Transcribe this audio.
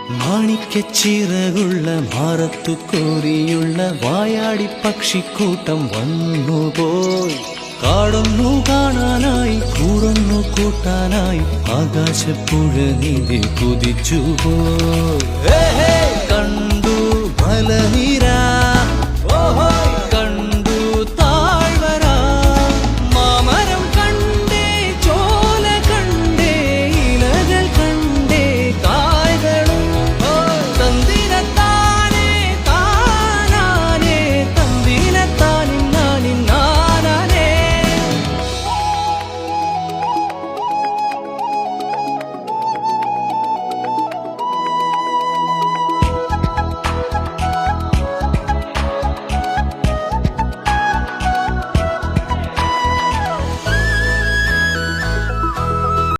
മാണിക്കച്ചിറകുള്ള മാറത്തു കോരിയുള്ള വായാടി പക്ഷിക്കൂട്ടം വന്നുപോയി. കാടൊന്നു കാണാനായി കൂടൊന്നു കൂട്ടാനായി ആകാശപ്പുഴ നീതി കുതിച്ചുപോയി. കണ്ടു മലനിര ഓഹോ